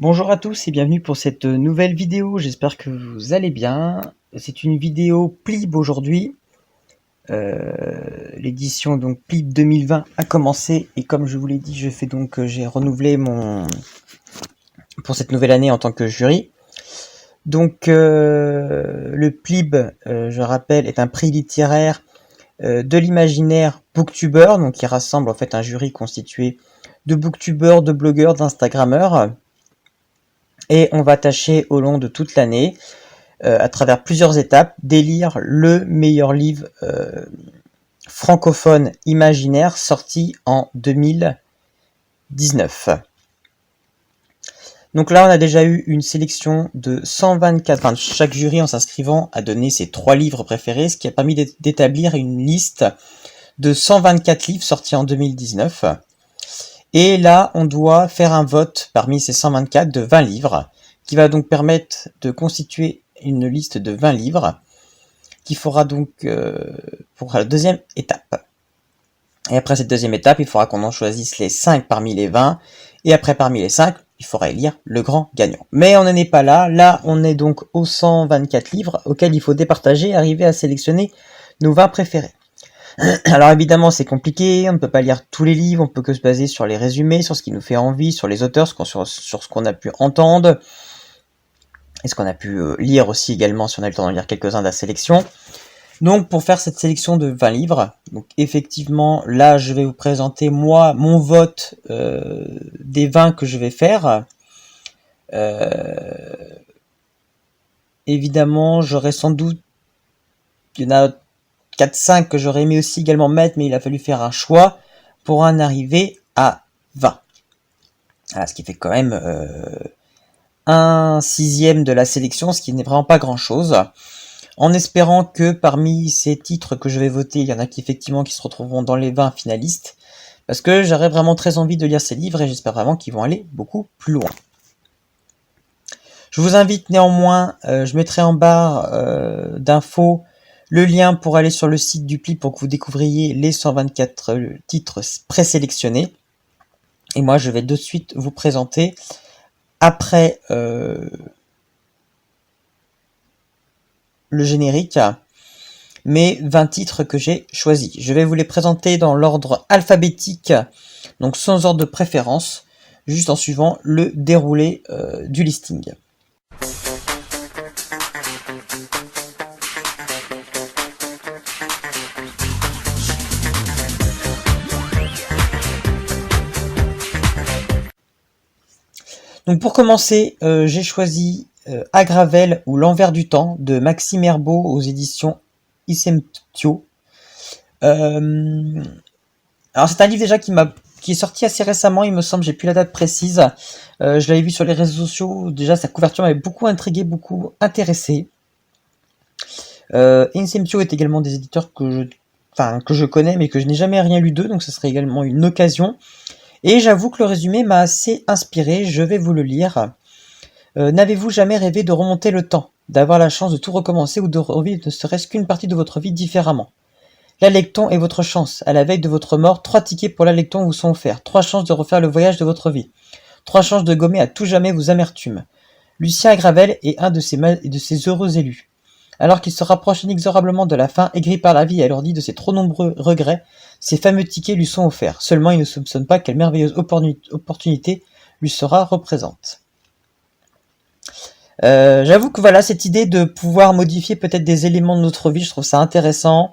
Bonjour à tous et bienvenue pour cette nouvelle vidéo, j'espère que vous allez bien. C'est une vidéo PLIB aujourd'hui. L'édition donc PLIB 2020 a commencé et comme je vous l'ai dit, j'ai renouvelé pour cette nouvelle année en tant que jury. Donc le PLIB, je rappelle, est un prix littéraire de l'imaginaire booktuber, donc qui rassemble en fait un jury constitué de booktubeurs, de blogueurs, d'instagrammeurs. Et on va tâcher au long de toute l'année, à travers plusieurs étapes, d'élire le meilleur livre francophone imaginaire sorti en 2019. Donc là, on a déjà eu une sélection de 124, enfin chaque jury en s'inscrivant a donné ses 3 livres préférés, ce qui a permis d'établir une liste de 124 livres sortis en 2019. Et là, on doit faire un vote parmi ces 124 de 20 livres, qui va donc permettre de constituer une liste de 20 livres, qui fera donc pour la deuxième étape. Et après cette deuxième étape, il faudra qu'on en choisisse les 5 parmi les 20, et après parmi les 5, il faudra élire le grand gagnant. Mais on n'en est pas là, là on est donc aux 124 livres, auxquels il faut départager et arriver à sélectionner nos 20 préférés. Alors évidemment c'est compliqué, on ne peut pas lire tous les livres, on peut que se baser sur les résumés, sur ce qui nous fait envie, sur les auteurs, sur ce qu'on a pu entendre, et ce qu'on a pu lire aussi également si on a eu le temps d'en lire quelques-uns de la sélection. Donc pour faire cette sélection de 20 livres, donc effectivement là je vais vous présenter moi mon vote des 20 que je vais faire. Évidemment j'aurais sans doute, il y en a 4-5 que j'aurais aimé aussi également mettre, mais il a fallu faire un choix pour en arriver à 20. Voilà, ce qui fait quand même un sixième de la sélection, ce qui n'est vraiment pas grand-chose. En espérant que parmi ces titres que je vais voter, il y en a qui effectivement qui se retrouveront dans les 20 finalistes, parce que j'aurais vraiment très envie de lire ces livres et j'espère vraiment qu'ils vont aller beaucoup plus loin. Je vous invite néanmoins, je mettrai en barre d'infos le lien pour aller sur le site du PLIB pour que vous découvriez les 124 titres présélectionnés. Et moi, je vais de suite vous présenter, après le générique, mes 20 titres que j'ai choisis. Je vais vous les présenter dans l'ordre alphabétique, donc sans ordre de préférence, juste en suivant le déroulé du listing. Donc pour commencer, j'ai choisi Agravel ou L'Envers du Temps de Maxime Herbeau aux éditions Issemptio. Alors c'est un livre déjà qui est sorti assez récemment, il me semble, j'ai plus la date précise. Je l'avais vu sur les réseaux sociaux, déjà sa couverture m'avait beaucoup intrigué, beaucoup intéressé. Issemptio est également des éditeurs que je connais mais que je n'ai jamais rien lu d'eux, donc ce serait également une occasion. Et j'avoue que le résumé m'a assez inspiré, je vais vous le lire. N'avez-vous jamais rêvé de remonter le temps, d'avoir la chance de tout recommencer ou de revivre ne serait-ce qu'une partie de votre vie différemment? L'Alecton est votre chance. À la veille de votre mort, 3 tickets pour l'Alecton vous sont offerts. 3 chances de refaire le voyage de votre vie. 3 chances de gommer à tout jamais vos amertumes. Lucien Gravel est un de ces heureux élus. Alors qu'il se rapproche inexorablement de la fin, aigri par la vie et alourdi de ses trop nombreux regrets, ces fameux tickets lui sont offerts. Seulement il ne soupçonne pas quelle merveilleuse opportunité lui sera représente. J'avoue que voilà, cette idée de pouvoir modifier peut-être des éléments de notre vie, je trouve ça intéressant.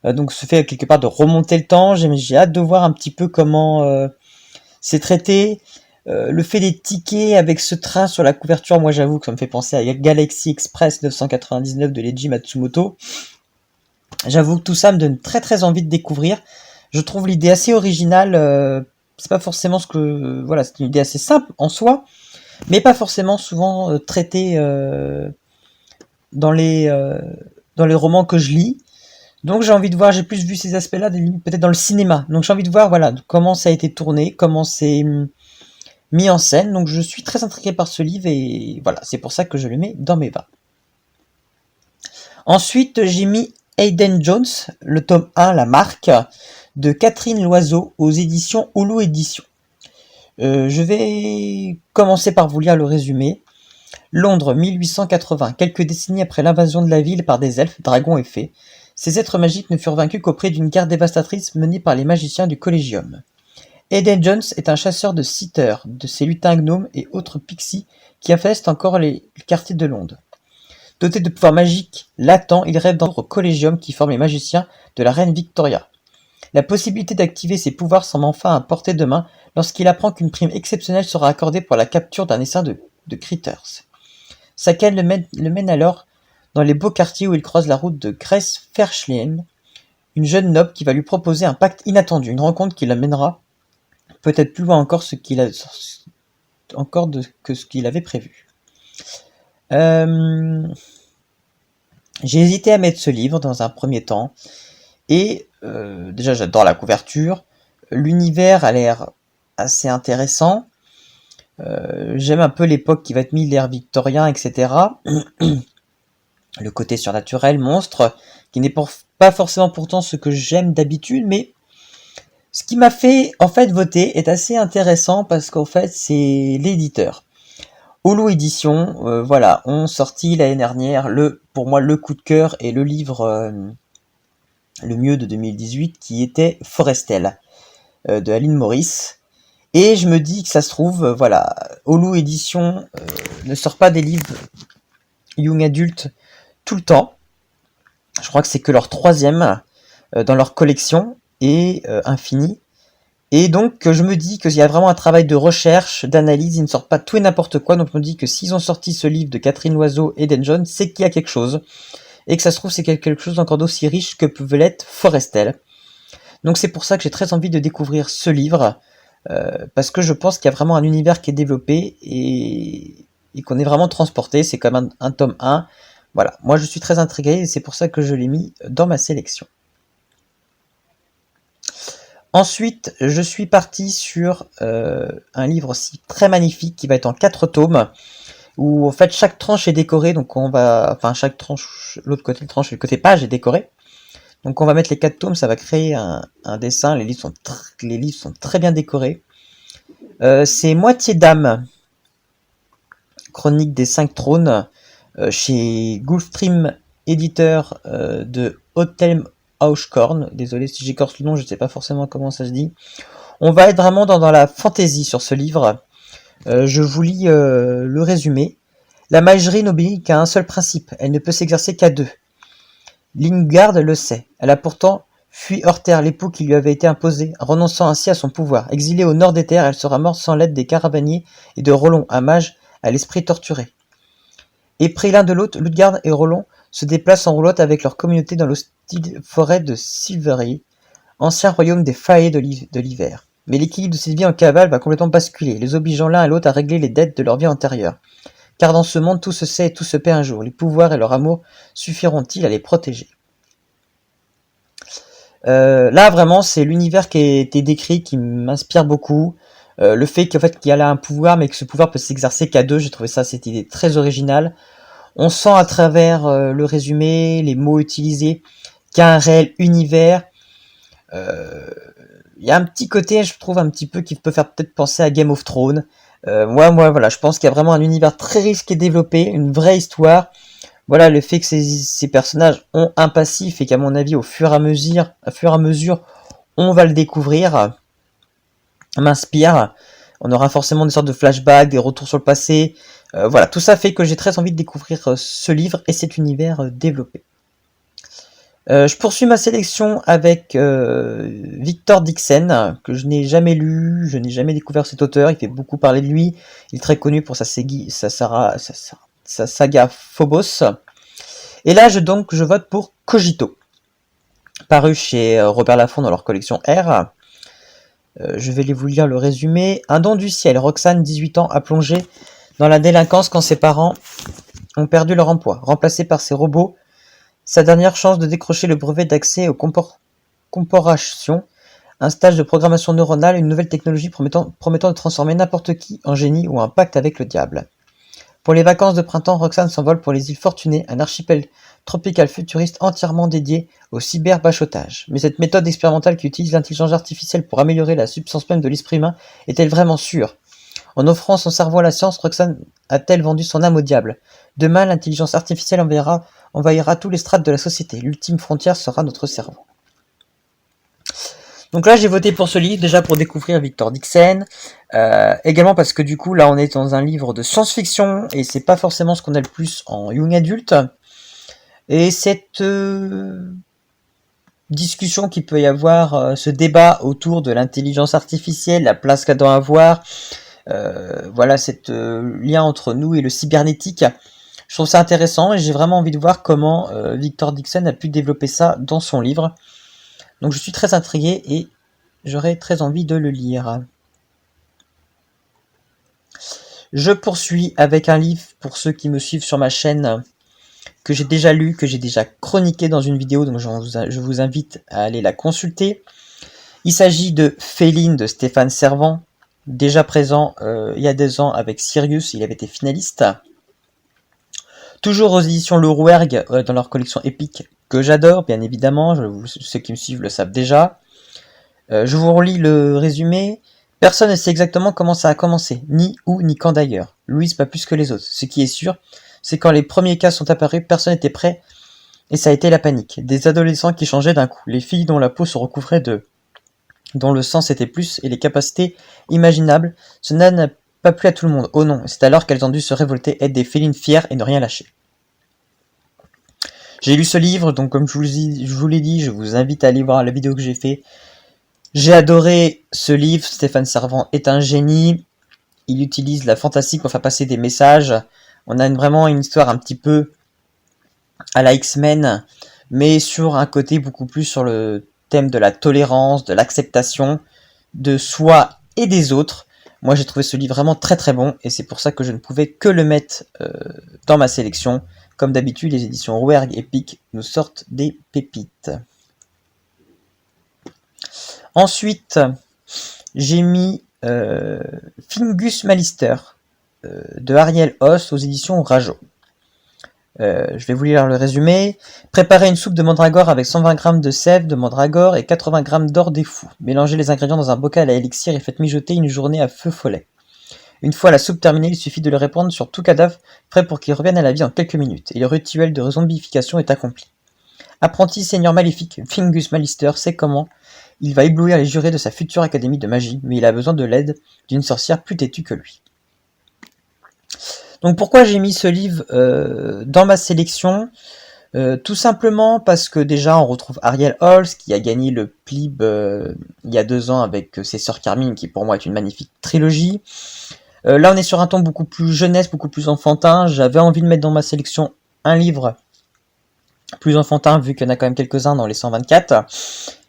Donc ce fait quelque part de remonter le temps, j'ai hâte de voir un petit peu comment c'est traité. Le fait des tickets avec ce train sur la couverture, moi j'avoue que ça me fait penser à Galaxy Express 999 de Leiji Matsumoto. J'avoue que tout ça me donne très très envie de découvrir. Je trouve l'idée assez originale. C'est pas forcément voilà, c'est une idée assez simple en soi, mais pas forcément souvent traitée dans les romans que je lis. Donc j'ai envie de voir, j'ai plus vu ces aspects-là peut-être dans le cinéma. Donc j'ai envie de voir voilà comment ça a été tourné, comment c'est mis en scène. Donc je suis très intrigué par ce livre et voilà, c'est pour ça que je le mets dans mes 20. Ensuite, j'ai mis Hayden Jones, le tome 1, La Marque, de Catherine Loiseau aux éditions Hulu Éditions. Je vais commencer par vous lire le résumé. Londres 1880, quelques décennies après l'invasion de la ville par des elfes, dragons et fées, ces êtres magiques ne furent vaincus qu'au prix d'une guerre dévastatrice menée par les magiciens du Collegium. Eden Jones est un chasseur de Seaters, de ces lutins gnomes et autres pixies qui infestent encore les quartiers de Londres. Doté de pouvoirs magiques latents, il rêve d'entrer au Collegium qui forme les magiciens de la reine Victoria. La possibilité d'activer ses pouvoirs semble enfin à portée de main lorsqu'il apprend qu'une prime exceptionnelle sera accordée pour la capture d'un essaim de critters. Sa quête le mène alors dans les beaux quartiers où il croise la route de Grace Fairchild, une jeune noble qui va lui proposer un pacte inattendu, une rencontre qui l'amènera peut-être plus loin encore que ce qu'il avait prévu. J'ai hésité à mettre ce livre dans un premier temps, et déjà j'adore la couverture, l'univers a l'air assez intéressant, j'aime un peu l'époque qui va être mise, l'ère victorien, etc. Le côté surnaturel, monstre, qui n'est pas forcément pourtant ce que j'aime d'habitude, mais ce qui m'a fait en fait voter est assez intéressant parce qu'en fait c'est l'éditeur. Holo Édition, voilà, ont sorti l'année dernière pour moi le coup de cœur et le livre le mieux de 2018 qui était Forestel de Aline Maurice. Et je me dis que ça se trouve, voilà, Holo Édition ne sort pas des livres young adult tout le temps. Je crois que c'est que leur 3e dans leur collection et infini. Et donc je me dis qu'il y a vraiment un travail de recherche, d'analyse, ils ne sortent pas tout et n'importe quoi, donc je me dis que s'ils ont sorti ce livre de Catherine Loiseau et Eden Jones, c'est qu'il y a quelque chose, et que ça se trouve c'est quelque chose encore d'aussi riche que peut l'être Forestel. Donc c'est pour ça que j'ai très envie de découvrir ce livre, parce que je pense qu'il y a vraiment un univers qui est développé, et qu'on est vraiment transporté, c'est comme un tome 1, voilà, moi je suis très intrigué, et c'est pour ça que je l'ai mis dans ma sélection. Ensuite, je suis parti sur un livre aussi très magnifique qui va être en 4 tomes, où en fait chaque tranche est décorée, donc chaque tranche, l'autre côté de tranche et le côté page est décoré. Donc on va mettre les 4 tomes, ça va créer un dessin, les livres sont très bien décorés. C'est Moitié d'âme, chronique des 5 trônes, chez Gulfstream, éditeur de Hotel Auschkorn, désolé si j'écorce le nom, je ne sais pas forcément comment ça se dit. On va être vraiment dans la fantaisie sur ce livre. Je vous lis le résumé. La magie n'obéit qu'à un seul principe, elle ne peut s'exercer qu'à 2. Lingard le sait, elle a pourtant fui hors terre l'époux qui lui avait été imposé, renonçant ainsi à son pouvoir. Exilée au nord des terres, elle sera morte sans l'aide des caravaniers et de Rollon, un mage à l'esprit torturé. Épris l'un de l'autre, Ludgard et Rollon se déplacent en roulotte avec leur communauté dans l'hostile forêt de Silvery, ancien royaume des Fae de l'hiver. Mais l'équilibre de cette vie en cavale va complètement basculer, les obligeant l'un à l'autre à régler les dettes de leur vie antérieure. Car dans ce monde, tout se sait et tout se perd un jour. Les pouvoirs et leur amour suffiront-ils à les protéger? Là, vraiment, c'est l'univers qui a été décrit qui m'inspire beaucoup. Le fait qu'en fait, qu'il y a là un pouvoir, mais que ce pouvoir peut s'exercer qu'à 2, j'ai trouvé ça, cette idée très originale. On sent à travers le résumé, les mots utilisés, qu'il y a un réel univers. Il y a un petit côté, je trouve, un petit peu qui peut faire peut-être penser à Game of Thrones. Moi, voilà, je pense qu'il y a vraiment un univers très riche qui est développé, une vraie histoire. Voilà, le fait que ces personnages ont un passif et qu'à mon avis, au fur et à mesure, on va le découvrir, m'inspire. On aura forcément des sortes de flashbacks, des retours sur le passé. Voilà, tout ça fait que j'ai très envie de découvrir ce livre et cet univers développé. Je poursuis ma sélection avec Victor Dixon, que je n'ai jamais lu, je n'ai jamais découvert cet auteur, il fait beaucoup parler de lui, il est très connu pour sa saga Phobos. Et là, je vote pour Cogito, paru chez Robert Laffont dans leur collection R. Je vais vous lire le résumé. Un don du ciel, Roxane, 18 ans, a plongé dans la délinquance quand ses parents ont perdu leur emploi, remplacés par ces robots. Sa dernière chance de décrocher le brevet d'accès aux corporations, un stage de programmation neuronale, une nouvelle technologie promettant de transformer n'importe qui en génie ou un pacte avec le diable. Pour les vacances de printemps, Roxane s'envole pour les îles Fortunées, un archipel tropical futuriste entièrement dédié au cyberbachotage. Mais cette méthode expérimentale qui utilise l'intelligence artificielle pour améliorer la substance même de l'esprit humain est-elle vraiment sûre? En offrant son cerveau à la science, Roxane a-t-elle vendu son âme au diable? Demain, l'intelligence artificielle envahira tous les strates de la société. L'ultime frontière sera notre cerveau. Donc là, j'ai voté pour ce livre, déjà pour découvrir Victor Dixon, également parce que du coup, là, on est dans un livre de science-fiction, et c'est pas forcément ce qu'on a le plus en young adulte. Et cette discussion qu'il peut y avoir, ce débat autour de l'intelligence artificielle, la place qu'elle doit avoir, voilà, cet lien entre nous et le cybernétique, je trouve ça intéressant, et j'ai vraiment envie de voir comment Victor Dixon a pu développer ça dans son livre. Donc je suis très intrigué et j'aurais très envie de le lire. Je poursuis avec un livre, pour ceux qui me suivent sur ma chaîne, que j'ai déjà lu, que j'ai déjà chroniqué dans une vidéo, donc je vous invite à aller la consulter. Il s'agit de Féline de Stéphane Servan, déjà présent il y a 2 ans avec Sirius, il avait été finaliste. Toujours aux éditions Le Rouergue, dans leur collection épique, que j'adore, bien évidemment, ceux qui me suivent le savent déjà. Je vous relis le résumé. Personne ne sait exactement comment ça a commencé, ni où, ni quand d'ailleurs. Louise pas plus que les autres. Ce qui est sûr, c'est quand les premiers cas sont apparus, personne n'était prêt, et ça a été la panique. Des adolescents qui changeaient d'un coup, les filles dont la peau se recouvrait d'eux, dont le sang c'était plus, et les capacités imaginables. Cela n'a pas plu à tout le monde. Oh non, c'est alors qu'elles ont dû se révolter, être des félines fières et ne rien lâcher. J'ai lu ce livre, donc comme je vous l'ai dit, je vous invite à aller voir la vidéo que j'ai fait. J'ai adoré ce livre, Stéphane Servan est un génie, il utilise la fantastique pour faire passer des messages, on a vraiment une histoire un petit peu à la X-Men, mais sur un côté beaucoup plus sur le thème de la tolérance, de l'acceptation de soi et des autres. Moi j'ai trouvé ce livre vraiment très très bon, et c'est pour ça que je ne pouvais que le mettre dans ma sélection. Comme d'habitude, les éditions Rouergue et Pic nous sortent des pépites. Ensuite, j'ai mis Fingus Malister de Ariel Hoss aux éditions Rajo. Je vais vous lire le résumé. Préparez une soupe de mandragore avec 120 g de sève de mandragore et 80 g d'or des fous. Mélangez les ingrédients dans un bocal à élixir et faites mijoter une journée à feu follet. Une fois la soupe terminée, il suffit de le répandre sur tout cadavre, prêt pour qu'il revienne à la vie en quelques minutes, et le rituel de zombification est accompli. Apprenti seigneur maléfique, Fingus Malister sait comment il va éblouir les jurés de sa future académie de magie, mais il a besoin de l'aide d'une sorcière plus têtue que lui. Donc pourquoi j'ai mis ce livre dans ma sélection? Tout simplement parce que déjà on retrouve Ariel Hoss qui a gagné le PLIB il y a 2 ans avec ses sœurs Carmine, qui pour moi est une magnifique trilogie. Là on est sur un ton beaucoup plus jeunesse, beaucoup plus enfantin. J'avais envie de mettre dans ma sélection un livre plus enfantin, vu qu'il y en a quand même quelques-uns dans les 124.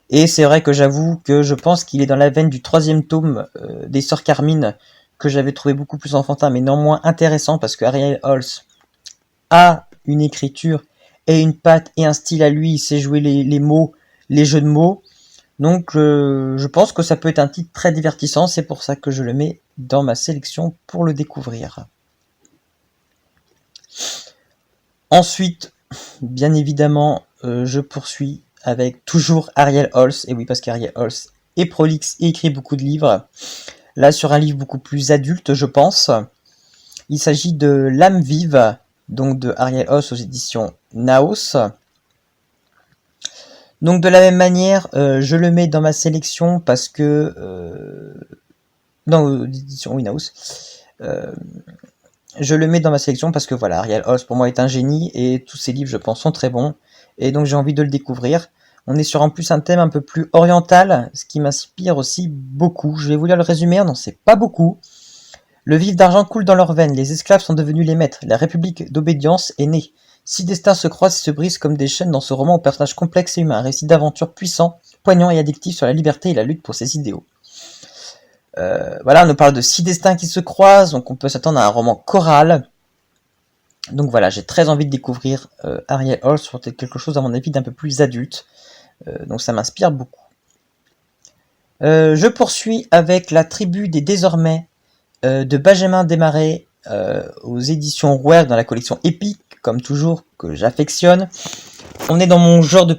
Et c'est vrai que j'avoue que je pense qu'il est dans la veine du 3e tome des Sœurs Carmine, que j'avais trouvé beaucoup plus enfantin, mais néanmoins intéressant, parce que Ariel Hoss a une écriture et une patte et un style à lui, il sait jouer les mots, les jeux de mots. Donc je pense que ça peut être un titre très divertissant, c'est pour ça que je le mets dans ma sélection pour le découvrir. Ensuite, bien évidemment, je poursuis avec toujours Ariel Hoss, et oui, parce qu'Ariel Hoss est prolixe et écrit beaucoup de livres. Là, sur un livre beaucoup plus adulte, je pense. Il s'agit de L'âme vive, donc de Ariel Hoss aux éditions Naos. Donc de la même manière, je le mets dans ma sélection parce que... non, aux éditions Naos. Je le mets dans ma sélection parce que voilà, Ariel Hoss pour moi est un génie, et tous ses livres je pense sont très bons, et donc j'ai envie de le découvrir. On est sur en plus un thème un peu plus oriental, ce qui m'inspire aussi beaucoup. Je vais vous lire le résumé, on n'en sait pas beaucoup. Le vif d'argent coule dans leurs veines, les esclaves sont devenus les maîtres, la république d'obédience est née. 6 destins se croisent et se brisent comme des chaînes dans ce roman aux personnages complexes et humains, un récit d'aventure puissant, poignant et addictif sur la liberté et la lutte pour ses idéaux. Voilà, on nous parle de 6 destins qui se croisent, donc on peut s'attendre à un roman choral. Donc voilà, j'ai très envie de découvrir Ariel Hoss sur quelque chose à mon avis d'un peu plus adulte, donc ça m'inspire beaucoup. Je poursuis avec La tribu des désormais de Benjamin Desmarais aux éditions Rouergue dans la collection Épique, comme toujours, que j'affectionne. On est dans mon genre de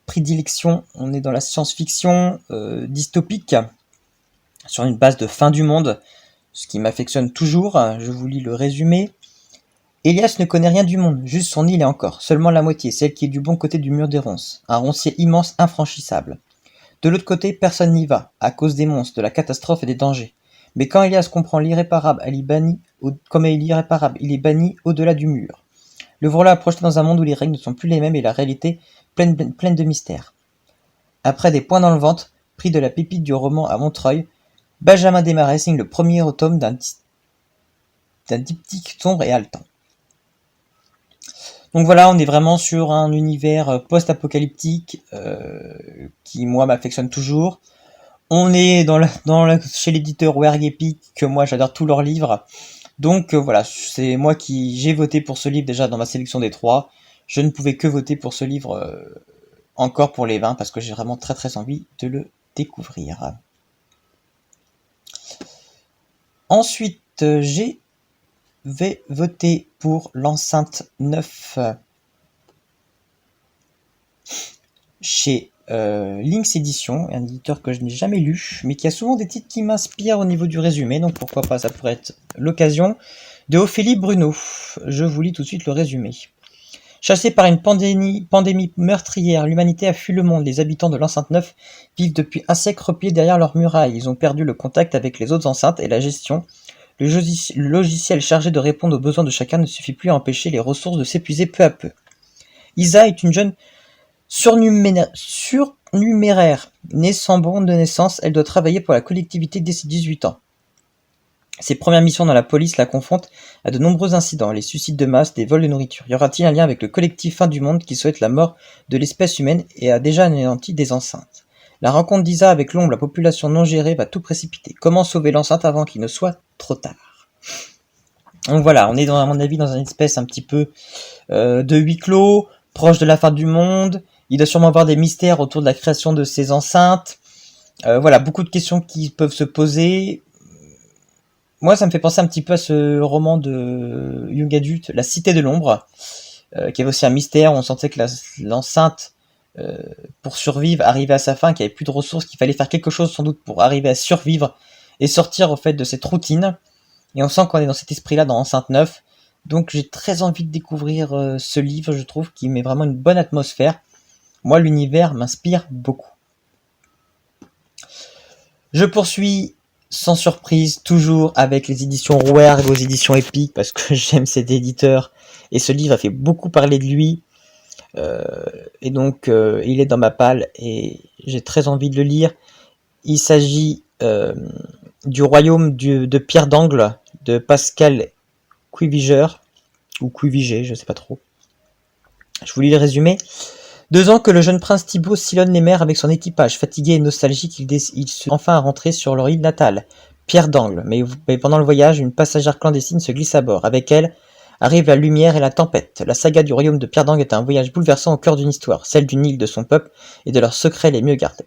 prédilection, on est dans la science-fiction dystopique, sur une base de fin du monde, ce qui m'affectionne toujours. Je vous lis le résumé. Elias ne connaît rien du monde, juste son île et encore, seulement la moitié, celle qui est du bon côté du mur des ronces, un roncier immense infranchissable. De l'autre côté, personne n'y va, à cause des monstres, de la catastrophe et des dangers. Mais quand Elias comprend l'irréparable, comme il est irréparable, il est banni au-delà du mur. Le voilà projeté dans un monde où les règles ne sont plus les mêmes et la réalité pleine de mystères. Après des poings dans le ventre, pris de la pépite du roman à Montreuil, Benjamin Desmarais signe le premier tome d'un diptyque sombre et haletant. Donc voilà, on est vraiment sur un univers post-apocalyptique qui, moi, m'affectionne toujours. On est chez l'éditeur Rouergue Épique, que moi, j'adore tous leurs livres. Donc voilà, c'est moi qui j'ai voté pour ce livre déjà dans ma sélection des 3. Je ne pouvais que voter pour ce livre encore pour les 20 parce que j'ai vraiment très très envie de le découvrir. Ensuite, j'ai voter pour l'enceinte 9 chez Lynx Édition, un éditeur que je n'ai jamais lu, mais qui a souvent des titres qui m'inspirent au niveau du résumé, donc pourquoi pas, ça pourrait être l'occasion, de Ophélie Bruno. Je vous lis tout de suite le résumé. Chassée par une pandémie meurtrière, l'humanité a fui le monde. Les habitants de l'enceinte 9 vivent depuis un siècle repliés derrière leurs murailles. Ils ont perdu le contact avec les autres enceintes et la gestion. Le logiciel chargé de répondre aux besoins de chacun ne suffit plus à empêcher les ressources de s'épuiser peu à peu. Isa est une jeune surnuméraire. Née sans bon de naissance, elle doit travailler pour la collectivité dès ses 18 ans. Ses premières missions dans la police la confrontent à de nombreux incidents, les suicides de masse, des vols de nourriture. Y aura-t-il un lien avec le collectif Fin du Monde qui souhaite la mort de l'espèce humaine et a déjà anéanti des enceintes? La rencontre d'Isa avec l'ombre, la population non gérée, va tout précipiter. Comment sauver l'enceinte avant qu'il ne soit trop tard? Donc voilà, on est à mon avis dans une espèce un petit peu de huis clos, proche de la fin du monde. Il doit sûrement avoir des mystères autour de la création de ces enceintes. Voilà, beaucoup de questions qui peuvent se poser. Moi, ça me fait penser un petit peu à ce roman de young adulte, La Cité de l'Ombre, qui avait aussi un mystère. On sentait que l'enceinte, pour survivre, arrivait à sa fin, qu'il n'y avait plus de ressources, qu'il fallait faire quelque chose sans doute pour arriver à survivre et sortir au fait de cette routine. Et on sent qu'on est dans cet esprit-là dans Enceinte 9. Donc j'ai très envie de découvrir ce livre, je trouve, qui met vraiment une bonne atmosphère. Moi, l'univers m'inspire beaucoup. Je poursuis sans surprise, toujours avec les éditions Rouergue, aux éditions Épique, parce que j'aime cet éditeur. Et ce livre a fait beaucoup parler de lui. Et donc, il est dans ma palle et j'ai très envie de le lire. Il s'agit du royaume de Pierre d'Angle, de Pascal Cuiviger, ou Cuiviger, je sais pas trop. Je vous lis le résumé. 2 ans que le jeune prince Thibaut sillonne les mers avec son équipage. Fatigué et nostalgique, il se enfin à rentrer sur leur île natale, Pierre d'Angle. Mais pendant le voyage, une passagère clandestine se glisse à bord. Avec elle arrive la lumière et la tempête. La saga du royaume de Pierre d'Angle est un voyage bouleversant au cœur d'une histoire, celle d'une île, de son peuple et de leurs secrets les mieux gardés.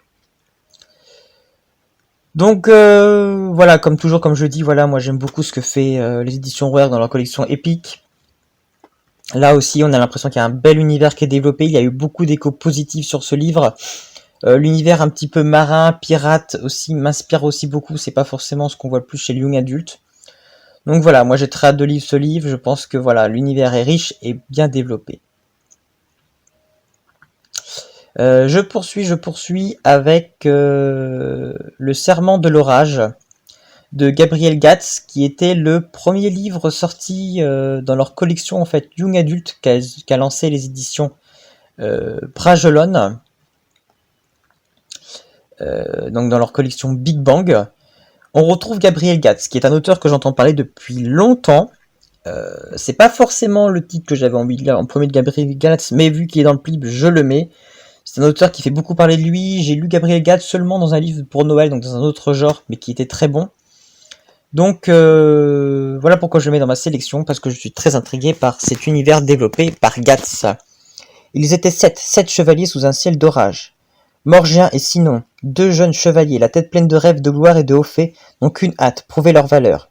Donc voilà, comme toujours, comme je dis, voilà, moi j'aime beaucoup ce que fait les éditions Rouergue dans leur collection Épique. Là aussi, on a l'impression qu'il y a un bel univers qui est développé. Il y a eu beaucoup d'échos positifs sur ce livre. L'univers un petit peu marin, pirate aussi m'inspire aussi beaucoup. C'est pas forcément ce qu'on voit le plus chez le young adulte. Donc voilà, moi j'ai très hâte de lire ce livre. Je pense que voilà, l'univers est riche et bien développé. Je poursuis avec Le Serment de l'orage de Gabriel Gatz, qui était le premier livre sorti dans leur collection en fait young adulte qu'a lancé les éditions Bragelonne, donc dans leur collection Big Bang. On retrouve Gabriel Gatz, qui est un auteur que j'entends parler depuis longtemps. C'est pas forcément le titre que j'avais envie de lire en premier de Gabriel Gatz, mais vu qu'il est dans le plib, je le mets. C'est un auteur qui fait beaucoup parler de lui. J'ai lu Gabriel Gatz seulement dans un livre pour Noël, donc dans un autre genre, mais qui était très bon. Donc voilà pourquoi je le mets dans ma sélection, parce que je suis très intrigué par cet univers développé par Gatz. Ils étaient 7 chevaliers sous un ciel d'orage. Morgien et Sinon, 2 jeunes chevaliers, la tête pleine de rêves, de gloire et de hauts faits, n'ont qu'une hâte, prouver leur valeur.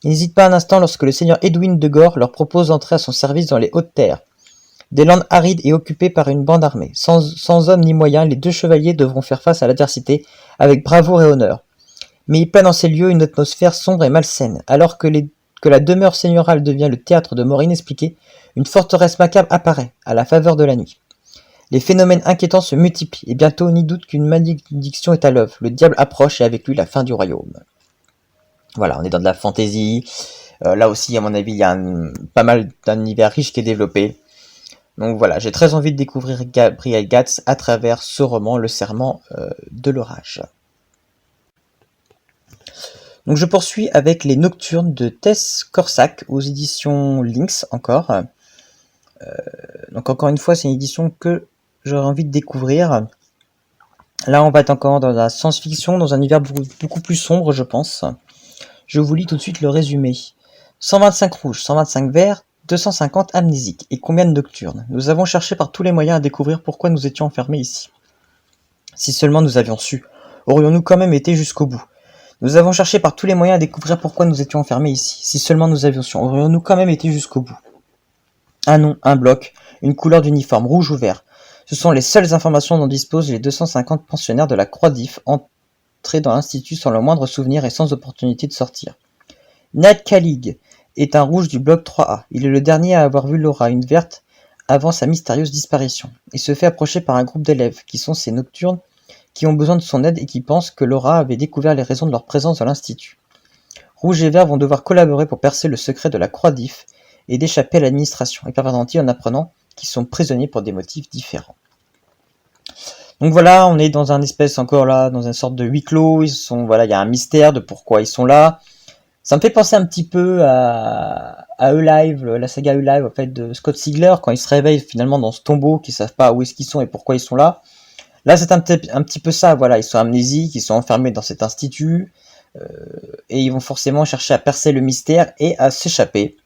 Il n'hésite pas un instant lorsque le seigneur Edwin de Gore leur propose d'entrer à son service dans les Hautes-Terres. Des landes arides et occupées par une bande armée. Sans hommes ni moyens, les deux chevaliers devront faire face à l'adversité avec bravoure et honneur. Mais il plane en ces lieux une atmosphère sombre et malsaine. Alors que la demeure seigneurale devient le théâtre de morts inexpliquées, une forteresse macabre apparaît, à la faveur de la nuit. Les phénomènes inquiétants se multiplient, et bientôt, ni doute qu'une malédiction est à l'œuvre. Le diable approche et avec lui la fin du royaume. Voilà, on est dans de la fantaisie. Là aussi, à mon avis, il y a pas mal d'un univers riche qui est développé. Donc voilà, j'ai très envie de découvrir Gabriel Gatz à travers ce roman, Le Serment de l'Orage. Donc je poursuis avec Les Nocturnes de Tess Corsac aux éditions Lynx encore. Donc encore une fois, c'est une édition que j'aurais envie de découvrir. Là, on va être encore dans la science-fiction, dans un univers beaucoup plus sombre, je pense. Je vous lis tout de suite le résumé. 125 rouges, 125 verts, 250 amnésiques. Et combien de nocturnes? Nous avons cherché par tous les moyens à découvrir pourquoi nous étions enfermés ici. Si seulement nous avions su, aurions-nous quand même été jusqu'au bout? Nous avons cherché par tous les moyens à découvrir pourquoi nous étions enfermés ici. Si seulement nous avions su, aurions-nous quand même été jusqu'au bout? Un nom, un bloc, une couleur d'uniforme, rouge ou vert. Ce sont les seules informations dont disposent les 250 pensionnaires de la Croix d'If, entrés dans l'institut sans le moindre souvenir et sans opportunité de sortir. Ned Kalig est un rouge du bloc 3A. Il est le dernier à avoir vu Laura, une verte, avant sa mystérieuse disparition. Il se fait approcher par un groupe d'élèves, qui sont ces nocturnes, qui ont besoin de son aide et qui pensent que Laura avait découvert les raisons de leur présence dans l'institut. Rouge et Vert vont devoir collaborer pour percer le secret de la Croix d'If et d'échapper à l'administration, et parvenant-ils en apprenant qu'ils sont prisonniers pour des motifs différents. Donc voilà, on est dans un espèce encore là, dans une sorte de huis clos, il y a un mystère de pourquoi ils sont là. Ça me fait penser un petit peu à E-Live, la saga E-Live en fait, de Scott Sigler, quand ils se réveillent finalement dans ce tombeau, qu'ils savent pas où est-ce qu'ils sont et pourquoi ils sont là. Là, c'est un petit peu ça, voilà, ils sont amnésiques, ils sont enfermés dans cet institut, et ils vont forcément chercher à percer le mystère et à s'échapper.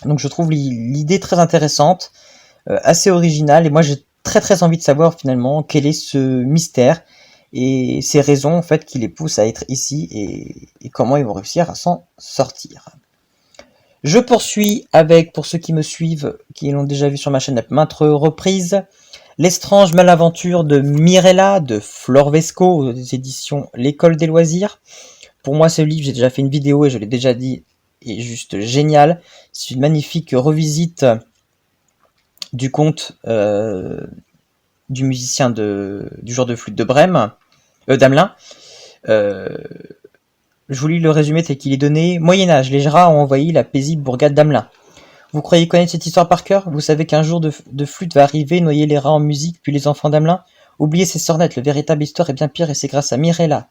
Donc je trouve l'idée très intéressante, assez originale, et moi j'ai très très envie de savoir finalement quel est ce mystère, et ces raisons en fait qui les poussent à être ici, et comment ils vont réussir à s'en sortir. Je poursuis avec, pour ceux qui me suivent, qui l'ont déjà vu sur ma chaîne à maintes reprises, L'estrange malaventure de Mirella de Flor Vesco aux éditions L'École des loisirs. Pour moi, ce livre, j'ai déjà fait une vidéo et je l'ai déjà dit, est juste génial. C'est une magnifique revisite du conte du musicien du joueur de flûte de Brême, d'Amelin. Je vous lis le résumé tel qu'il est donné. Moyen-Âge, les rats ont envahi la paisible bourgade d'Amelin. Vous croyez connaître cette histoire par cœur? Vous savez qu'un jour de flûte va arriver, noyer les rats en musique, puis les enfants d'Amelin? Oubliez ces sornettes, le véritable histoire est bien pire et c'est grâce à Mirella,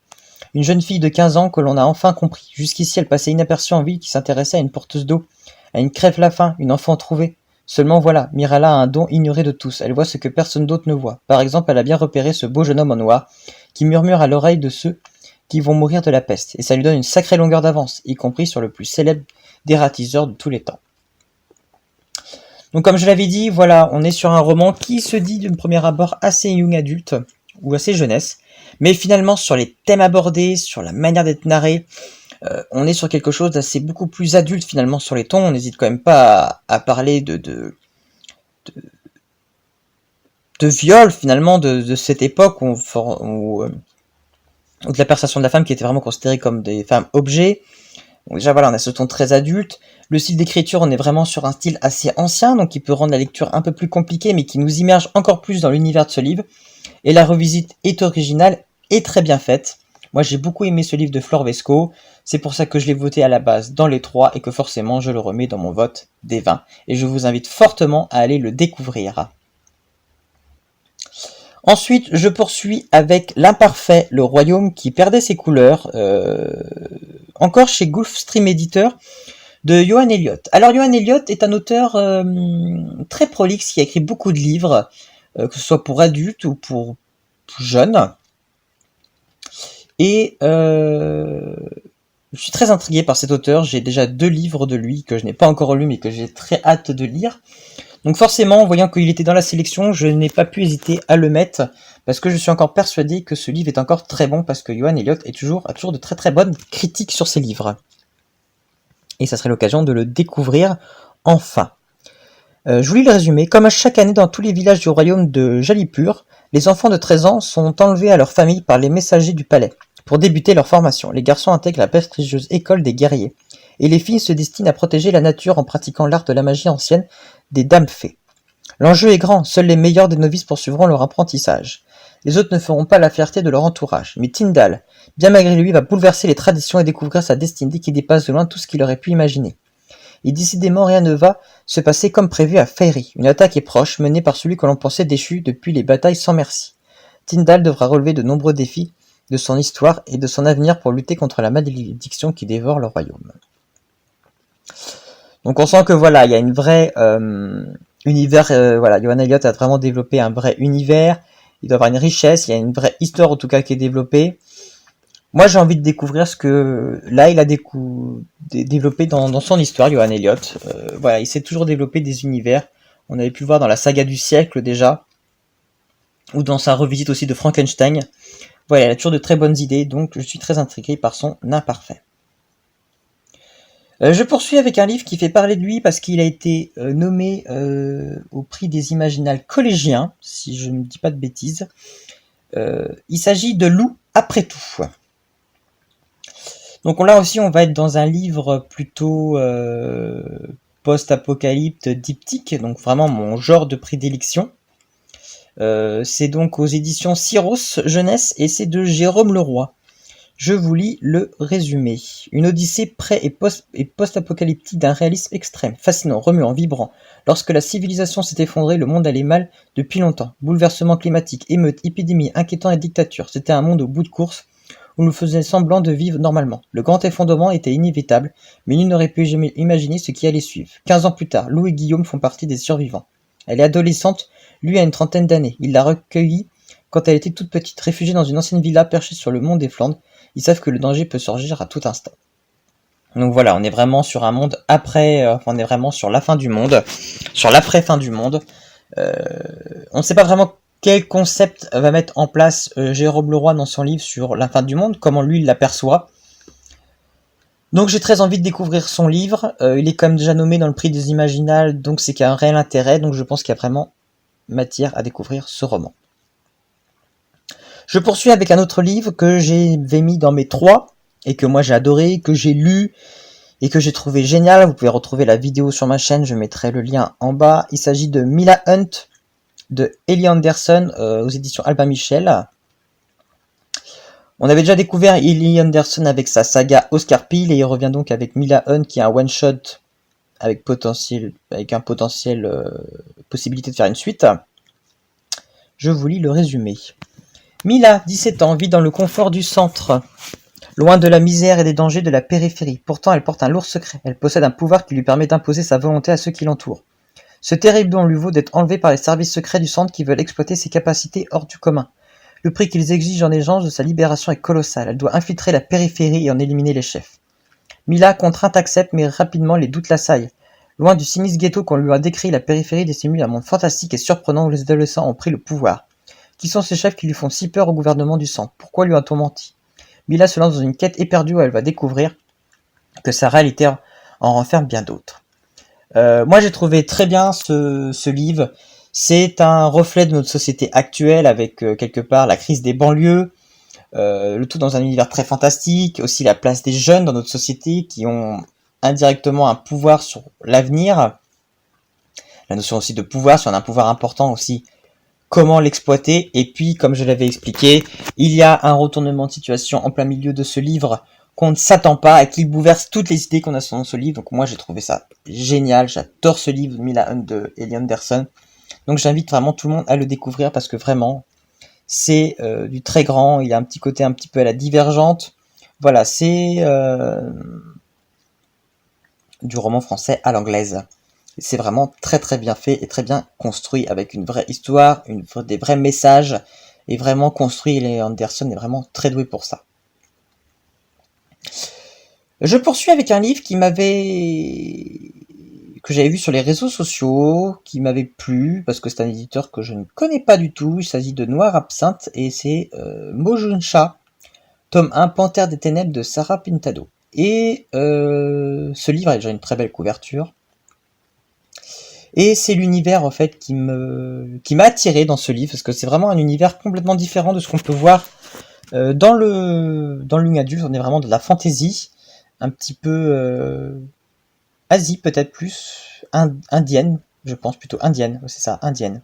une jeune fille de 15 ans que l'on a enfin compris. Jusqu'ici, elle passait inaperçue en ville qui s'intéressait à une porteuse d'eau, à une crève-la-faim, une enfant trouvée. Seulement voilà, Mirella a un don ignoré de tous, elle voit ce que personne d'autre ne voit. Par exemple, elle a bien repéré ce beau jeune homme en noir, qui murmure à l'oreille de ceux qui vont mourir de la peste, et ça lui donne une sacrée longueur d'avance, y compris sur le plus célèbre des ratiseurs de tous les temps. Donc comme je l'avais dit, voilà, on est sur un roman qui se dit d'une premier abord assez young adulte, ou assez jeunesse, mais finalement sur les thèmes abordés, sur la manière d'être narré, on est sur quelque chose d'assez beaucoup plus adulte finalement sur les tons. On n'hésite quand même pas à parler de viol finalement de cette époque où de la perception de la femme qui était vraiment considérée comme des femmes objets. Donc déjà voilà, on a ce ton très adulte. Le style d'écriture, on est vraiment sur un style assez ancien, donc qui peut rendre la lecture un peu plus compliquée, mais qui nous immerge encore plus dans l'univers de ce livre. Et la revisite est originale et très bien faite. Moi j'ai beaucoup aimé ce livre de Flor Vesco, c'est pour ça que je l'ai voté à la base dans les 3 et que forcément je le remets dans mon vote des 20. Et je vous invite fortement à aller le découvrir. Ensuite, je poursuis avec L'Imparfait, le royaume qui perdait ses couleurs, encore chez Gulfstream Editor, de Johan Elliott. Alors Johan Elliott est un auteur très prolixe qui a écrit beaucoup de livres, que ce soit pour adultes ou pour jeunes. Et je suis très intrigué par cet auteur, j'ai déjà 2 livres de lui que je n'ai pas encore lus mais que j'ai très hâte de lire. Donc forcément, en voyant qu'il était dans la sélection, je n'ai pas pu hésiter à le mettre, parce que je suis encore persuadé que ce livre est encore très bon, parce que Johan Elliott a toujours de très très bonnes critiques sur ses livres. et ça serait l'occasion de le découvrir enfin. Je vous lis le résumé. Comme à chaque année dans tous les villages du royaume de Jalipur, les enfants de 13 ans sont enlevés à leur famille par les messagers du palais. Pour débuter leur formation, les garçons intègrent la prestigieuse école des guerriers, et les filles se destinent à protéger la nature en pratiquant l'art de la magie ancienne des dames fées. L'enjeu est grand, seuls les meilleurs des novices poursuivront leur apprentissage. Les autres ne feront pas la fierté de leur entourage, mais Tyndall, bien malgré lui, va bouleverser les traditions et découvrir sa destinée qui dépasse de loin tout ce qu'il aurait pu imaginer. Et décidément rien ne va se passer comme prévu à Faerie. Une attaque est proche, menée par celui que l'on pensait déchu depuis les batailles sans merci. Tyndall devra relever de nombreux défis de son histoire et de son avenir pour lutter contre la malédiction qui dévore le royaume. Donc on sent que voilà, il y a une vraie univers, voilà, Johan Elliott a vraiment développé un vrai univers, il doit avoir une richesse, il y a une vraie histoire en tout cas qui est développée. Moi j'ai envie de découvrir ce que là il a développé dans son histoire, Johan Elliott. Voilà, il s'est toujours développé des univers, on avait pu le voir dans la saga du siècle déjà, ou dans sa revisite aussi de Frankenstein. Voilà, il a toujours de très bonnes idées, donc je suis très intrigué par son imparfait. Je poursuis avec un livre qui fait parler de lui parce qu'il a été nommé au prix des Imaginales collégiens, si je ne dis pas de bêtises. Il s'agit de Loup après tout. Donc là aussi, on va être dans un livre plutôt post-apocalypte diptyque, donc vraiment mon genre de prédilection. C'est donc aux éditions Syros Jeunesse et c'est de Jérôme Leroy. Je vous lis le résumé. Une odyssée pré- et post-apocalyptique d'un réalisme extrême, fascinant, remuant, vibrant. Lorsque la civilisation s'est effondrée, le monde allait mal depuis longtemps. Bouleversements climatiques, émeutes, épidémies, inquiétants et dictatures. C'était un monde au bout de course où nous faisions semblant de vivre normalement. Le grand effondrement était inévitable, mais nul n'aurait pu jamais imaginer ce qui allait suivre. 15 ans plus tard, Lou et Guillaume font partie des survivants. Elle est adolescente, lui a une trentaine d'années. Il l'a recueillie quand elle était toute petite, réfugiée dans une ancienne villa perchée sur le mont des Flandres. Ils savent que le danger peut surgir à tout instant. Donc voilà, on est vraiment sur un monde après, on est vraiment sur la fin du monde, sur l'après-fin du monde. On ne sait pas vraiment quel concept va mettre en place Jérôme Leroy dans son livre sur la fin du monde, comment lui il l'aperçoit. Donc j'ai très envie de découvrir son livre. Il est quand même déjà nommé dans le prix des Imaginales, donc c'est qu'il y a un réel intérêt. Donc je pense qu'il y a vraiment matière à découvrir ce roman. Je poursuis avec un autre livre que j'avais mis dans mes 3 et que moi j'ai adoré, que j'ai lu et que j'ai trouvé génial. Vous pouvez retrouver la vidéo sur ma chaîne, je mettrai le lien en bas. Il s'agit de Mila Hunt de Ellie Anderson aux éditions Albin Michel. On avait déjà découvert Ellie Anderson avec sa saga Oscar Peele et il revient donc avec Mila Hunt qui est un one-shot avec un potentiel possibilité de faire une suite. Je vous lis le résumé. Mila, 17 ans, vit dans le confort du centre, loin de la misère et des dangers de la périphérie. Pourtant, elle porte un lourd secret. Elle possède un pouvoir qui lui permet d'imposer sa volonté à ceux qui l'entourent. Ce terrible don lui vaut d'être enlevée par les services secrets du centre qui veulent exploiter ses capacités hors du commun. Le prix qu'ils exigent en échange de sa libération est colossal. Elle doit infiltrer la périphérie et en éliminer les chefs. Mila, contrainte, accepte, mais rapidement les doutes l'assaillent. Loin du sinistre ghetto qu'on lui a décrit, la périphérie dissimule un monde fantastique et surprenant où les adolescents ont pris le pouvoir. Qui sont ces chefs qui lui font si peur au gouvernement du centre? Pourquoi lui a-t-on menti? Mila se lance dans une quête éperdue où elle va découvrir que sa réalité en renferme bien d'autres. Moi j'ai trouvé très bien ce livre. C'est un reflet de notre société actuelle avec quelque part la crise des banlieues, le tout dans un univers très fantastique, aussi la place des jeunes dans notre société qui ont indirectement un pouvoir sur l'avenir, la notion aussi de pouvoir, si on a un pouvoir important aussi, comment l'exploiter, et puis comme je l'avais expliqué, il y a un retournement de situation en plein milieu de ce livre qu'on ne s'attend pas et qui bouleverse toutes les idées qu'on a dans ce livre. Donc moi j'ai trouvé ça génial, j'adore ce livre Mila Hunt de Ellie Anderson. Donc j'invite vraiment tout le monde à le découvrir parce que vraiment c'est du très grand, il a un petit côté un petit peu à la Divergente. Voilà, c'est du roman français à l'anglaise. C'est vraiment très très bien fait et très bien construit avec une vraie histoire, des vrais messages et vraiment construit. Ellie Anderson est vraiment très doué pour ça. Je poursuis avec un livre que j'avais vu sur les réseaux sociaux, qui m'avait plu, parce que c'est un éditeur que je ne connais pas du tout. Il s'agit de Noir Absinthe, et c'est Mojuncha, tome 1, Panthère des Ténèbres de Sarah Pintado. Et ce livre a déjà une très belle couverture. Et c'est l'univers en fait qui m'a attiré dans ce livre, parce que c'est vraiment un univers complètement différent de ce qu'on peut voir dans le young adulte. On est vraiment de la fantasy, un petit peu Asie peut-être plus, indienne, je pense plutôt indienne, c'est ça, indienne.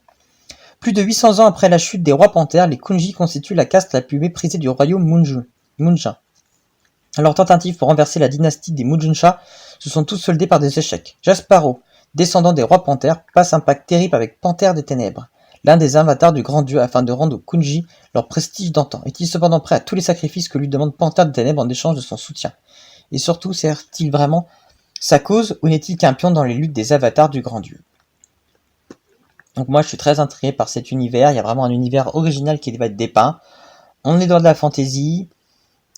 Plus de 800 ans après la chute des rois panthères, les Kunji constituent la caste la plus méprisée du royaume Munjin. Leurs tentatives pour renverser la dynastie des Mujuncha se sont toutes soldées par des échecs. Jasparo, descendant des rois panthères, passe un pacte terrible avec Panthère des Ténèbres, l'un des avatars du grand dieu, afin de rendre aux Kunji leur prestige d'antan. Est-il cependant prêt à tous les sacrifices que lui demande Panthère des Ténèbres en échange de son soutien? Et surtout, sert-il vraiment sa cause, ou n'est-il qu'un pion dans les luttes des avatars du grand dieu? Donc moi je suis très intrigué par cet univers, il y a vraiment un univers original qui va être dépeint. On est dans de la fantasy,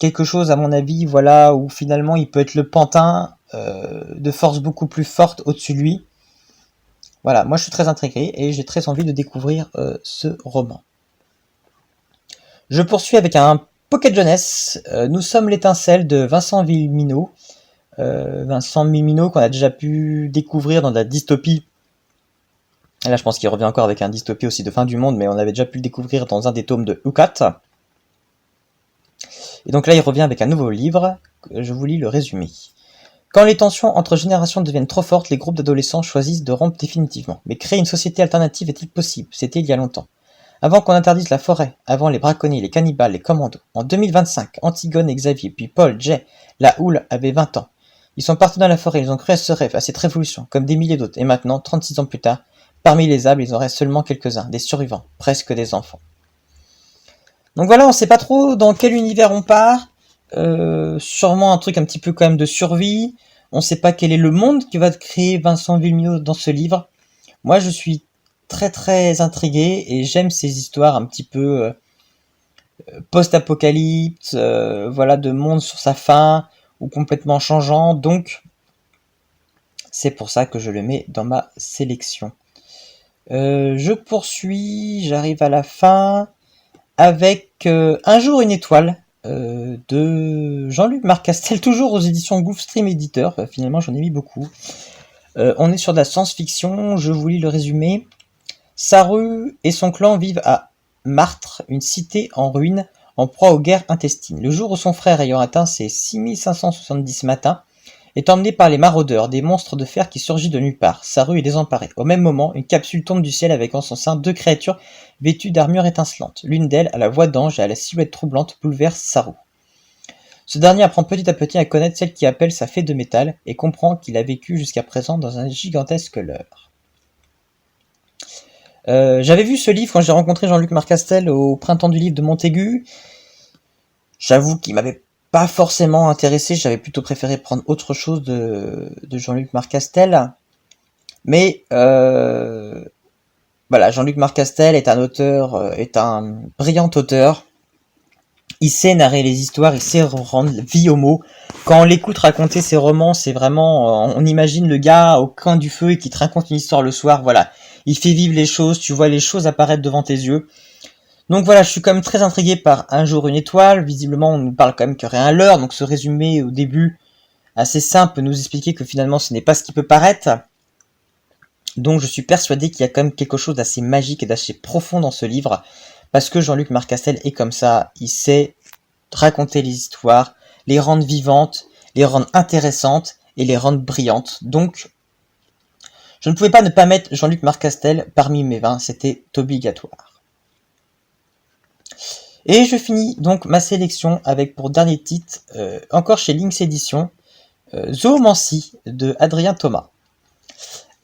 quelque chose à mon avis, voilà, où finalement il peut être le pantin de force beaucoup plus forte au-dessus de lui. Voilà, moi je suis très intrigué et j'ai très envie de découvrir ce roman. Je poursuis avec un Pocket Jeunesse, Nous sommes l'étincelle de Vincent Villeminot. Vincent Villeminot qu'on a déjà pu découvrir dans de la dystopie. Et là je pense qu'il revient encore avec un dystopie aussi de fin du monde, mais on avait déjà pu le découvrir dans un des tomes de Ukat. Et donc là il revient avec un nouveau livre, je vous lis le résumé. Quand les tensions entre générations deviennent trop fortes, les groupes d'adolescents choisissent de rompre définitivement. Mais créer une société alternative est-il possible? C'était il y a longtemps. Avant qu'on interdise la forêt, avant les braconniers, les cannibales, les commandos. En 2025, Antigone et Xavier, puis Paul, Jay, la houle avaient 20 ans. Ils sont partis dans la forêt, ils ont cru à ce rêve, à cette révolution, comme des milliers d'autres. Et maintenant, 36 ans plus tard, parmi les âmes, il en reste seulement quelques-uns, des survivants, presque des enfants. Donc voilà, on sait pas trop dans quel univers on part. Sûrement un truc un petit peu quand même de survie. On sait pas quel est le monde que va créer Vincent Villeminot dans ce livre. Moi, je suis très très intrigué et j'aime ces histoires un petit peu post-apocalypse, voilà, de monde sur sa fin ou complètement changeant. Donc, c'est pour ça que je le mets dans ma sélection. Je poursuis, j'arrive à la fin avec Un jour une étoile de Jean-Luc Marcastel, toujours aux éditions Gouffre Stream Éditeur. Finalement, j'en ai mis beaucoup. On est sur de la science-fiction, je vous lis le résumé. Saru et son clan vivent à Martre, une cité en ruine, en proie aux guerres intestines. Le jour où son frère, ayant atteint ses 6570 matins, est emmené par les maraudeurs, des monstres de fer qui surgissent de nulle part. Saru est désemparé. Au même moment, une capsule tombe du ciel avec en son sein 2 créatures vêtues d'armures étincelantes. L'une d'elles, à la voix d'ange et à la silhouette troublante, bouleverse Saru. Ce dernier apprend petit à petit à connaître celle qui appelle sa fée de métal et comprend qu'il a vécu jusqu'à présent dans un gigantesque leurre. J'avais vu ce livre quand j'ai rencontré Jean-Luc Marcastel au printemps du livre de Montaigu. J'avoue qu'il m'avait pas forcément intéressé, j'avais plutôt préféré prendre autre chose de Jean-Luc Marcastel. Mais voilà, Jean-Luc Marcastel est un auteur, est un brillant auteur. Il sait narrer les histoires, il sait rendre vie aux mots. Quand on l'écoute raconter ses romans, c'est vraiment, on imagine le gars au coin du feu et qui te raconte une histoire le soir, voilà. Il fait vivre les choses, tu vois les choses apparaître devant tes yeux. Donc voilà, je suis quand même très intrigué par Un jour une étoile. Visiblement, on nous parle quand même qu'il y aurait un leurre, donc ce résumé au début, assez simple, peut nous expliquer que finalement ce n'est pas ce qui peut paraître. Donc je suis persuadé qu'il y a quand même quelque chose d'assez magique et d'assez profond dans ce livre, parce que Jean-Luc Marcastel est comme ça, il sait raconter les histoires, les rendre vivantes, les rendre intéressantes et les rendre brillantes. Donc, je ne pouvais pas ne pas mettre Jean-Luc Marcastel parmi mes 20, c'était obligatoire. Et je finis donc ma sélection avec pour dernier titre, encore chez Lynx Éditions, Zoomancie de Adrien Thomas.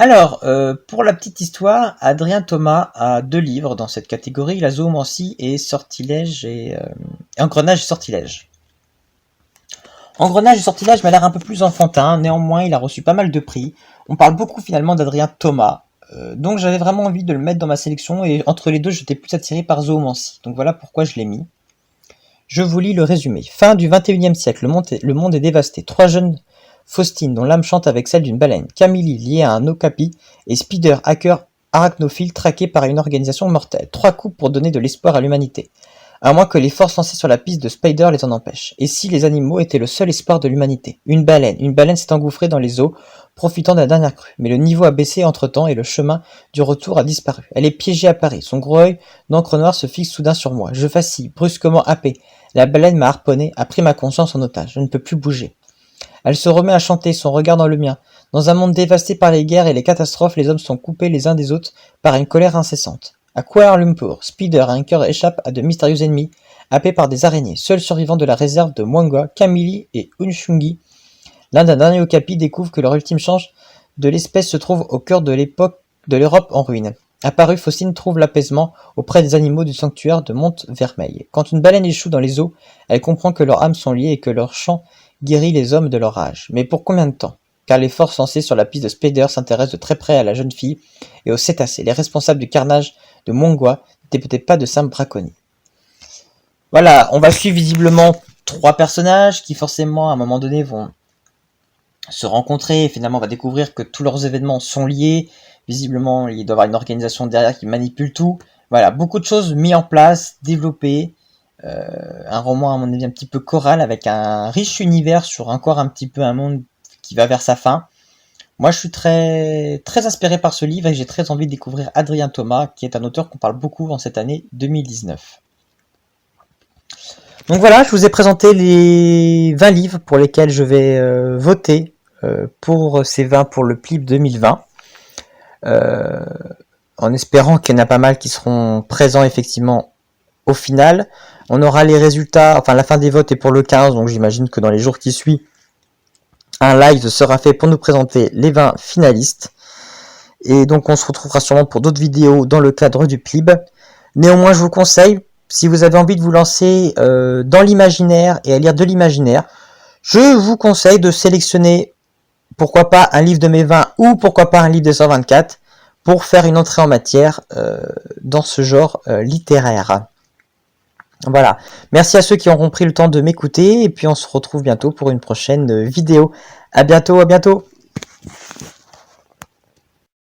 Alors, pour la petite histoire, Adrien Thomas a 2 livres dans cette catégorie, la Zoomancie et Sortilège et Engrenage et Sortilège. Engrenage et Sortilège m'a l'air un peu plus enfantin, néanmoins il a reçu pas mal de prix. On parle beaucoup finalement d'Adrien Thomas, donc j'avais vraiment envie de le mettre dans ma sélection et entre les deux j'étais plus attiré par Zoomancie, donc voilà pourquoi je l'ai mis. Je vous lis le résumé. Fin du XXIe siècle, le monde est dévasté. 3 jeunes Faustine, dont l'âme chante avec celle d'une baleine, Camille, liée à un okapi, et Spider, hacker arachnophile, traqué par une organisation mortelle. 3 coups pour donner de l'espoir à l'humanité. à moins que les forces lancées sur la piste de Spider les en empêchent. Et si les animaux étaient le seul espoir de l'humanité? Une baleine s'est engouffrée dans les eaux, profitant de la dernière crue. Mais le niveau a baissé entre-temps et le chemin du retour a disparu. Elle est piégée à Paris. Son gros œil d'encre noire se fixe soudain sur moi. Je vacille, brusquement happé. La baleine m'a harponné, a pris ma conscience en otage. Je ne peux plus bouger. Elle se remet à chanter, son regard dans le mien. Dans un monde dévasté par les guerres et les catastrophes, les hommes sont coupés les uns des autres par une colère incessante. À Kuala Lumpur, Spider et un cœur échappent à de mystérieux ennemis, happés par des araignées. Seuls survivants de la réserve de Mwanga, Kamili et Unchungi, l'un d'un dernier okapi découvre que leur ultime chance de l'espèce se trouve au cœur de l'Europe en ruine. Apparu, Faucine trouve l'apaisement auprès des animaux du sanctuaire de Monte-Vermeil. Quand une baleine échoue dans les eaux, elle comprend que leurs âmes sont liées et que leur chant guérit les hommes de leur rage. Mais pour combien de temps? Car les forces lancées sur la piste de Spider s'intéressent de très près à la jeune fille et aux cétacés. Les responsables du carnage de Mongwa n'étaient peut-être pas de simples braconniers. Voilà, on va suivre visiblement 3 personnages qui forcément à un moment donné vont se rencontrer et finalement on va découvrir que tous leurs événements sont liés. Visiblement, il doit y avoir une organisation derrière qui manipule tout. Voilà, beaucoup de choses mises en place, développées. Un roman à mon avis un petit peu choral avec un riche univers sur encore un petit peu un monde qui va vers sa fin. Moi je suis très inspiré par ce livre et j'ai très envie de découvrir Adrien Thomas qui est un auteur qu'on parle beaucoup en cette année 2019. Donc voilà, je vous ai présenté les 20 livres pour lesquels je vais voter pour ces 20 pour le PLIB 2020. En espérant qu'il y en a pas mal qui seront présents effectivement au final. On aura les résultats, enfin la fin des votes est pour le 15, donc j'imagine que dans les jours qui suivent, un live sera fait pour nous présenter les 20 finalistes. Et donc on se retrouvera sûrement pour d'autres vidéos dans le cadre du PLIB. Néanmoins, je vous conseille, si vous avez envie de vous lancer dans l'imaginaire et à lire de l'imaginaire, je vous conseille de sélectionner, pourquoi pas un livre de mes 20 ou pourquoi pas un livre de 124 pour faire une entrée en matière dans ce genre littéraire. Voilà, merci à ceux qui auront pris le temps de m'écouter et puis on se retrouve bientôt pour une prochaine vidéo. À bientôt, à bientôt.